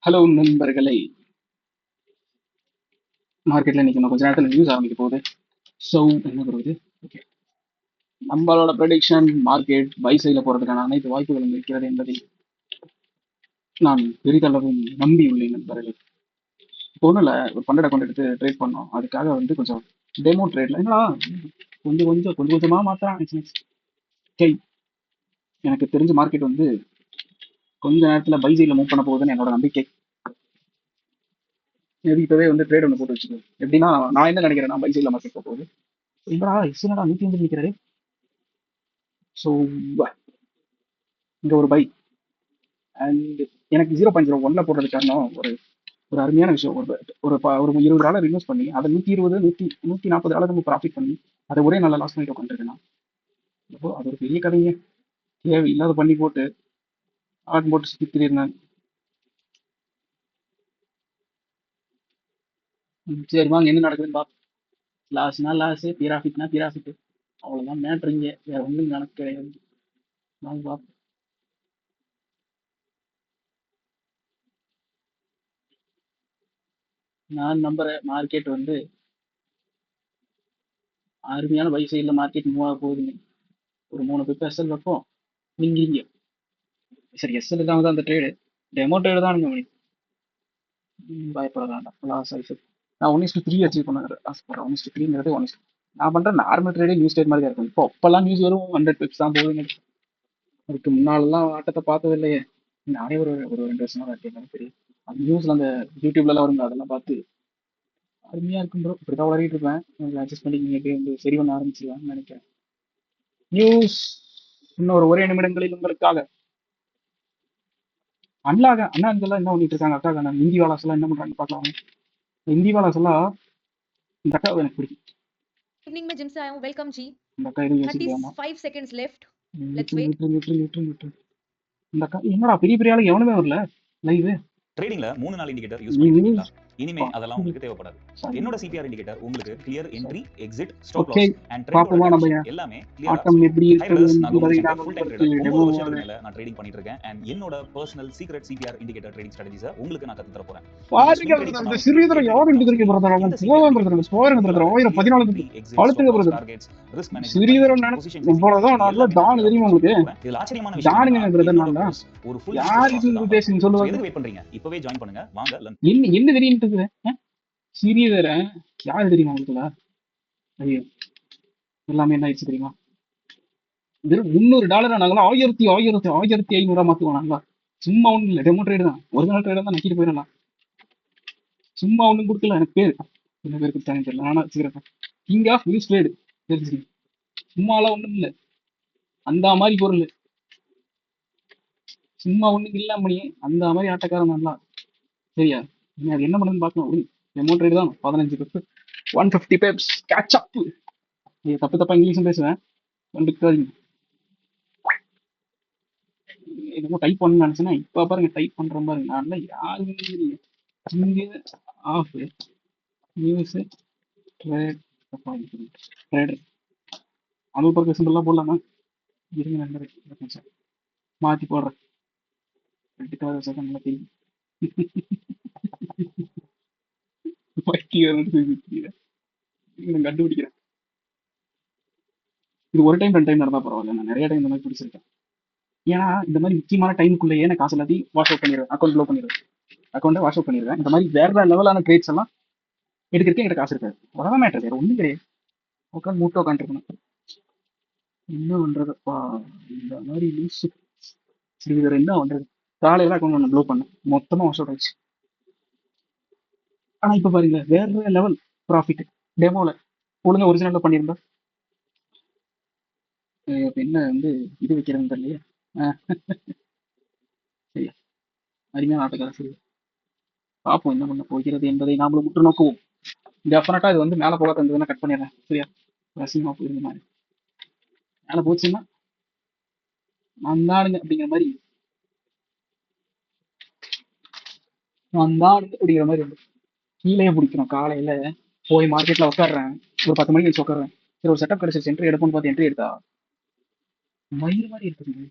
Hello நண்பர்களே. மார்க்கெட்ல இன்னைக்கு இன்னும் கொஞ்ச நேரத்தில் நியூஸ் ஆரம்பிக்க போகுது. ஸோ என்ன வருது? ஓகே, நம்மளோட ப்ரெடிக்ஷன் மார்க்கெட் பை சைடில் போகிறதுக்கான அனைத்து வாய்ப்புகளும் இருக்கிறது என்பதை நான் பெரிதளவும் நம்பி உள்ளேன் நண்பர்களே. இப்போ ஒன்றும் இல்லை, ஒரு பன்னெண்டு அக்கௌண்ட் எடுத்து ட்ரேட் பண்ணோம். அதுக்காக வந்து கொஞ்சம் டெமோ ட்ரேட்ல என்னடா கொஞ்சம் கொஞ்சமாக மாத்திரம் எனக்கு தெரிஞ்ச மார்க்கெட் வந்து கொஞ்ச நேரத்தில் பை சைடில் மூவ் பண்ண போகுதுன்னு என்னோட நம்பிக்கை. மேபி இப்போவே வந்து ட்ரேட் ஒன்று போட்டு வச்சுக்கோ. எப்படின்னா, நான் என்ன நினைக்கிறேன்னா பை சைடில் மார்க்கெட் போக போகுது. என்னடா என்னடா 105 நிற்கிறாரு. ஸோ இங்கே ஒரு பை அண்ட் எனக்கு 0.01 போடுறது காரணம் ஒரு ஒரு அருமையான விஷயம். ஒரு $20 இன்வெஸ்ட் பண்ணி அதை 120 140 நம்ம ப்ராஃபிட் பண்ணி அதை ஒரே நல்ல லாஸ் பண்ணிட்டு உட்காந்துருக்கேன். அப்போ அது ஒரு பெரிய கதைங்க. தேவை இல்லாத பண்ணி போட்டு ஆட் போட்டு சுற்றி இருந்தாங்க. சரி வாங்க, என்ன நடக்குதுன்னு பார்ப்போம். லாஸ்னா லாஸு, பிராஃபிட்னா பிராஃபிட், அவ்வளோதான் மேட்ருங்க. வேற ஒன்றும் கணக்கு கிடையாது. வாங்க பார்ப்போம். நான் நம்புற மார்க்கெட் வந்து அருமையான பை சைடில் மார்க்கெட் மூவ் ஆக போகுதுங்க. ஒரு 3 பிப் எஸ்எல் வைப்போம். நீங்க சரி, எஸ்எல் தான் அந்த ட்ரேடு, டெமோ ட்ரேடு தான். பயப்பட வேண்டாம். லாஸ் ஆயிடுச்சு. நான் 1:3 அச்சீவ் பண்ண ஆசைப்படுறேன். 1:3ங்கிறது நான் பண்ற நார்மல் ட்ரேடே நியூஸ் ட்ரேட் மாதிரி தான் இருக்கும். இப்போல்லாம் நியூஸ் வரும் 100 பிப்ஸ் தான் போகுதுங்க. அதுக்கு முன்னாலெல்லாம் ஆட்டத்தை பார்த்தது இல்லையே. நானே ஒரு ஒரு 2 வருஷமா தான் இருக்கேன். தெரியும் அந்த நியூஸ்ல அந்த யூடியூப்ல வருங்க, அதெல்லாம் பார்த்து அருமையா இருக்கும் ப்ரோ. இப்படிதான் வளரிட்டு இருப்பேன். அட்ஜஸ்ட் பண்ணி நீங்க வந்து சரி பண்ண ஆரம்பிச்சிடலாம்னு நினைக்கிறேன். நியூஸ் இன்னும் ஒரு ஒரே நிமிடங்களில் உங்களுக்காக. அண்ணா அங்கெல்லாம் என்ன பண்ணிட்டு இருக்காங்க? அக்கா இந்தி வாலாஸ் எல்லாம் என்ன பண்றாங்க பார்க்கலாம். இந்தி வாலாஸ் எல்லாம் இந்த அக்கா எனக்கு பிடிக்கும். इवनिंग में जिम से आया हूँ। वेलकम जी। இந்த அக்கா எதுவும் யோசிக்கலாமா? 35 seconds left. Let's விட்டுரு wait. விட்டுரு விட்டுரு விட்டுரு விட்டுரு. இந்த அக்கா என்னடா பெரிய பெரிய ஆளு எவனுமே வரல லைவ். ட்ரேடிங்ல 3 நாள் இண்டிகேட்டர் யூஸ் பண்ணிட்டு இருக்கீங்களா? இனிமே அதெல்லாம் உங்களுக்கு தேவைப்படாது. என்னோட சிபிஆர் இண்டிகேட்டர் உங்களுக்கு clear entry, exit, stop loss and ட்ரெண்டோட டைரக்ஷன் எல்லாமே கிளியரா ஆட்டம் எப்படி ஹை ரைடர்ஸ். நான் இருக்கு கவர்மெண்ட் ஃபுல் டைம் ட்ரேடர். 9 வருஷத்துக்கு மேல நான் ட்ரேடிங் பண்ணிட்டு இருக்கேன் and என்னோட personal secret CPR indicator trading ஸ்ட்ராட்டஜிஸை உங்களுக்கு நான் கத்து தர போறேன். பாருங்க பிரதர், இந்த சிறியதர யார் இருக்கு பிரதர்? அவன் போவான் பிரதர், போறேன் பிரதர். 1014 அழுத்துங்க பிரதர். டார்கெட்ஸ், ரிஸ்க் சிறியதர மேனேஜ்மென்ட், இவ்வளவுதான் நல்ல டான் தெரியுமா உங்களுக்கு? இதுல ஆச்சரியமான விஷயம் டானுங்க பிரதர். நான் ஒரு ஃபுல் யார் இது பேசுங்க சொல்லுவாங்க. எதுக்கு வெயிட் பண்றீங்க? இப்பவே ஜாயின் பண்ணுங்க. வாங்க. என்ன தெரியும் இருக்குது? சிறியதர யாரு தெரியுமா உங்களுக்கு? ஐயோ, எல்லாமே என்ன ஆயிடுச்சு தெரியுமா? வெறும் $300 நாங்களாம் 1500 மாத்துவோம் நாங்களா. சும்மா ஒண்ணும் இல்லை, டெமோ ட்ரேடு தான். ஒரிஜினல் ட்ரேடு தான் நக்கிட்டு போயிடலாம். சும்மா ஒண்ணும் கொடுக்கல. எனக்கு பேரு என்ன பேர் கொடுத்தாங்க தெரியல, ஆனா வச்சுக்கிறேன். கிங் ஆஃப் நியூஸ் ட்ரேடு தெரிஞ்சு. சும்மாலாம் ஒண்ணும் இல்லை, அந்த மாதிரி பொருள். சும்மா ஒண்ணும் இல்ல மணி, அந்த மாதிரி ஆட்டக்காரன் நல்லா. சரியா? நீ அது என்ன பண்ணுன்னு பார்க்கணும். டெமோ ட்ரேடு தான். 15 பெப், 150 பெப்ஸ் கேட்ச் அப். தப்பு தப்பா இங்கிலீஷும் பேசுவேன், கண்டுக்காதீங்க. என்னமோ டைப் பண்ணு நினைச்சேன்னா இப்ப பாருங்க டைப் பண்ற பாருங்க. நான் யாருமே ஆஃப் நியூஸ் ட்ரேடர் அனுப்புற சிம்பிள்லாம் போடலாமா? இருங்க நண்பர், மாத்தி போடுறேன். 2 செகண்ட் நல்லா தெரியும். கண்டுபிடிக்கிறேன். இது ஒரு டைம் 2 டைம் நடந்தா பரவாயில்ல, நான் நிறைய டைம் இந்த மாதிரி பிடிச்சிருக்கேன். ஏன்னா இந்த மாதிரி முக்கியமான டைமுக்குள்ளேயே நான் காசு எல்லாத்தையும் வாஷ் அவுட் பண்ணிடுவேன், அக்கௌண்ட் க்ளோ பண்ணிடுவேன், அக்கௌண்ட்டை வாஷ் அவுட் பண்ணிடுவேன். இந்த மாதிரி வேற லெவலான ட்ரேட்ஸ் எல்லாம் எடுக்கிறதுக்கு என்கிட்ட காசு இருக்காது. அவ்வளோதான் மேட்டர், வேற ஒன்றும் கிடையாது. உட்காந்து மூட்டை உட்காந்துருக்கணும். என்ன பண்றதுப்பா இந்த மாதிரி லூஸ். சரி, வேற என்ன பண்றது? காலையில அக்கௌண்ட் ஒன்று க்ளோ பண்ணேன், மொத்தமா வாஷ் அவுட் ஆயிடுச்சு. ஆனா இப்ப பாருங்க வேற லெவல் ப்ராஃபிட். டெமோல ஒழுங்கா ஒரிஜினல்ல பண்ணியிருந்தா இப்ப என்ன வந்து இது வைக்கிறதுன்னு தெரியலையே. சரியா, அருமையான ஆட்டக்காரர். சரி, பார்ப்போம் என்ன பண்ண போகிறது என்பதை நாமளும் உற்று நோக்குவோம். டெஃபினட்டா இது வந்து மேலே போகாத இருந்ததுன்னா கட் பண்ணிடுறேன். சரியா, ரசிகமா போயிருந்த மாதிரி மேலே போச்சுன்னா வந்தானுங்க அப்படிங்கிற மாதிரி, வந்தானுங்க அப்படிங்கிற மாதிரி வந்து கீழே பிடிக்கணும். காலையில போய் மார்க்கெட்ல உட்காடுறேன், ஒரு 10 மணிக்கு வச்சு உட்காடுறேன். சரி, ஒரு செட்டப் கிடைச்சிருச்சு, என்ட்ரி எடுப்போம்னு பார்த்து என்ட்ரி எடுத்தா மயிறு மாதிரி இருக்குது.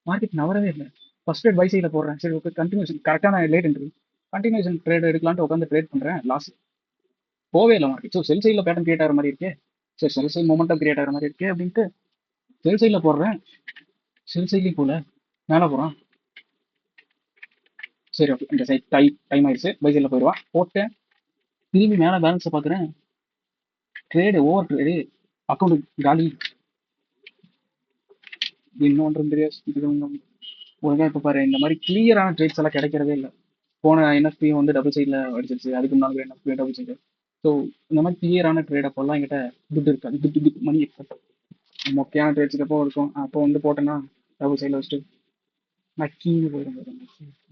மார்க்கெட் நவரவே இல்லை. ஃபர்ஸ்ட் ட்ரேட் பை சைடில் போடுறேன். சரி ஓகே, கண்டினியூஷன் கரெக்டாக நான் லேட் இன்ட்ரி கண்டினியூஷன் ட்ரேட் எடுக்கலான்ட்டு உட்காந்து ட்ரேட் பண்ணுறேன். லாஸ் போவே இல்லை மார்க்கெட். ஸோ செல் சைடில் பேட்டர்ன் கிரியேட் ஆகிற மாதிரி இருக்கே, சரி செல் சைட் மொமெண்டம் கிரியேட் ஆகிற மாதிரி இருக்கே அப்படின்ட்டு செல் சைடில் போடுறேன். செல் சைட்லேயும் போல மேலே போகிறான். சரி ஓகே, இந்த சைட் டைம் ஆயிடுச்சு, பை சைடில் போயிடுவான். போட்டேன், திரும்பி மேலே பேலன்ஸை பார்க்குறேன், ட்ரேடு ஓவர் ட்ரேடு, அக்கௌண்ட் காலி. இன்னொன்றும் தெரியாது. இது ஒழுங்கா இப்போ பாரு, இந்த மாதிரி கிளியரான ட்ரேட்ஸ் எல்லாம் கிடைக்கிறதே இல்லை. போன என்எஃபியும் வந்து டபுள் சைடில் அடிச்சிருச்சு, அதுக்கு முன்னாடி என்எஃபி டபுள் சைடு. ஸோ இந்த மாதிரி கிளியரான ட்ரேட் அப்போல்லாம் என்கிட்ட துட்டு இருக்காது, துட்டு மணி இருக்காது. மொக்கையான ட்ரேட்ஸுக்கு அப்போ இருக்கும். அப்போ வந்து போட்டேன்னா டபுள் சைடில் வச்சுட்டு நக்கின்னு போயிடும்.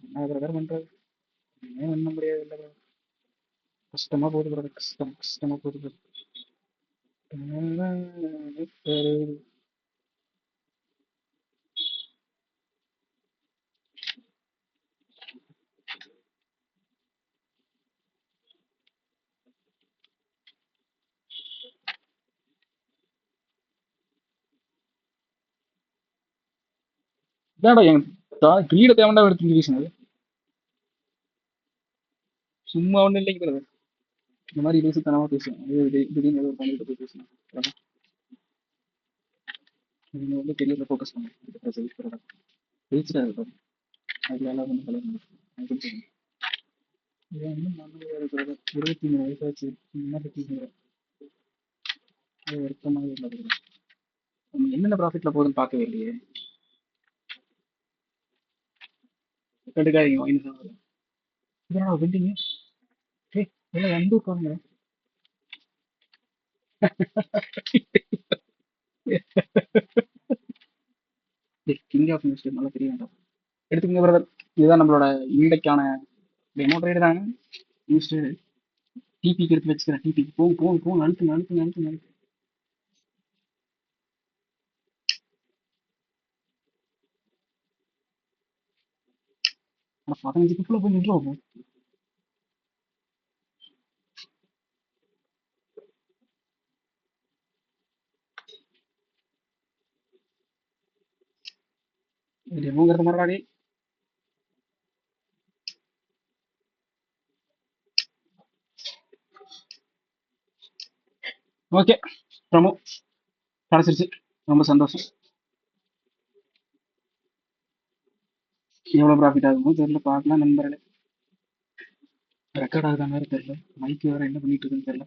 என்ன பிரதர் பண்ணுறது, ஒன்றுமே பண்ண முடியாது. இல்லை brother. கஷ்டமா போகுது பிரதர், கஷ்டமா போகுது brother. இதாடா என் கிரீட தேவைண்டா எடுத்து வீசினது, சும்மா ஒன்றும் இல்லைங்க brother. இந்த மாதிரி பேசித்தனமா பேசுவேன். திடீர்னு ஏதோ ஒரு பண்ணிட்டு போய் பேசுவேன். நீங்க வந்து கெரியர்ல ஃபோக்கஸ் பண்ணுங்க. ஜெயிச்சிடாது brother. அதுல எல்லாம் ஒன்றும் கலந்து ஒன்றும் பண்ண முடியாது brother. 23 வயசாச்சு, என்ன பற்றிங்க வருத்தமாக இல்லை brother. நம்ம என்னென்ன ப்ராஃபிட்ல போகுதுன்னு பார்க்கவே இல்லையே. கடுக்காதீங்க, மைனஸ் ஆகுது. இதனால பில்டிங் எல்லாம் வந்து உட்காருங்க. கிங் ஆஃப் நியூஸ் நல்லா தெரிய வேண்டாம். எடுத்துக்கங்க பிரதர், இதுதான் நம்மளோட இன்றைக்கான டெமோ ட்ரேடு தாங்க. நியூஸ் ட்ரேடு டிபிக்கு எடுத்து வச்சுக்கிறேன். டிபிக்கு போகும் அழுத்து. ஆனால் 15 கிஃப்டில் போய் நின்றுவோம். டெமோங்கிறது மாதிரி ஓகே. ப்ரமோ கிடச்சிருச்சு, ரொம்ப சந்தோஷம். எவ்வளோ ப்ராஃபிட் ஆகுமோ தெரியல, பார்க்கலாம் நண்பர்களே. ரெக்கார்ட் ஆகுதான் வேறு தெரியல, மைக்கு வேறு என்ன பண்ணிட்டு இருக்குன்னு தெரியல.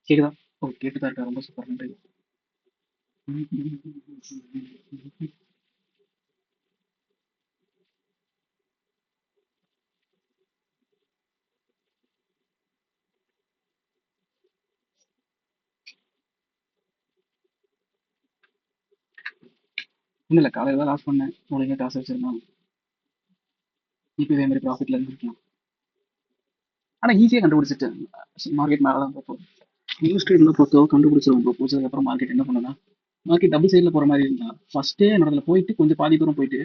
கேக்குதா? ஓ கேட்டுதான் இருக்கா, ரொம்ப சூப்பர், நன்றி. ஒன்றும் இல்லை, காலையில் தான் லாஸ் பண்ணேன், ஒழுங்காக காசு வச்சிருந்தோம். இப்போ இதே மாதிரி ப்ராஃபிட்ல இருந்திருக்கலாம். ஆனால் ஈஸியாக கண்டுபிடிச்சிட்டேன், மார்க்கெட் மேலே தான் போகும். நியூஸ் ட்ரேட்ல பொறுத்தவரை கண்டுபிடிச்சிருவோம். போச்சதுக்கு அப்புறம் மார்க்கெட் என்ன பண்ணுன்னா, மார்க்கெட் டபுள் சைடில் போகிற மாதிரி இருந்தா ஃபர்ஸ்ட்டே நடத்துல போயிட்டு கொஞ்சம் பாதி தூரம் போயிட்டு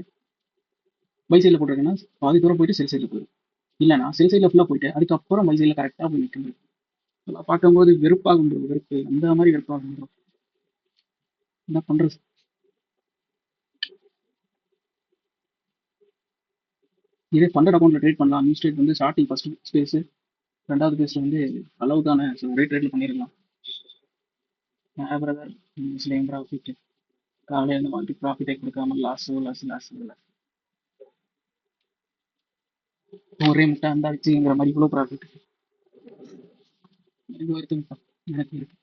பை சைடில் போட்டிருக்கேன்னா பாதி தூரம் போயிட்டு செல் சைடில் போயிடும். இல்லைனா செல் சைடில் ஃபுல்லாக போயிட்டு அதுக்கப்புறம் பை சைடில் கரெக்டாக போய் நிற்கும். அதெல்லாம் பார்க்கும்போது வெறுப்பாகும் bro, வெறுப்பு அந்த மாதிரி வெறுப்பாகும் bro. என்ன பண்ணுறது? இதே ஃபண்டட் அக்கௌண்ட்டில் ட்ரேட் பண்ணலாம். நியூஸ் ட்ரேட் வந்து ஸ்டார்டிங் ஃபர்ஸ்ட் ஸ்பேஸ், ரெண்டாவது பேஸில் வந்து அளவு தானே, ஸோ ஒரே ட்ரேட்ல பண்ணிடலாம். பிரதர் நியூஸ்லேயும் ப்ராஃபிட், காலையில் இருந்து மார்க்கெட் ப்ராஃபிட்டே கொடுக்காம லாஸ். ஒரே முட்டை அந்தாச்சுங்கிற மாதிரி இவ்வளோ ப்ராஃபிட் இது வருதுங்கப்பா எனக்கு இருக்கு.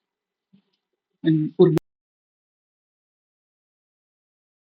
ஒரு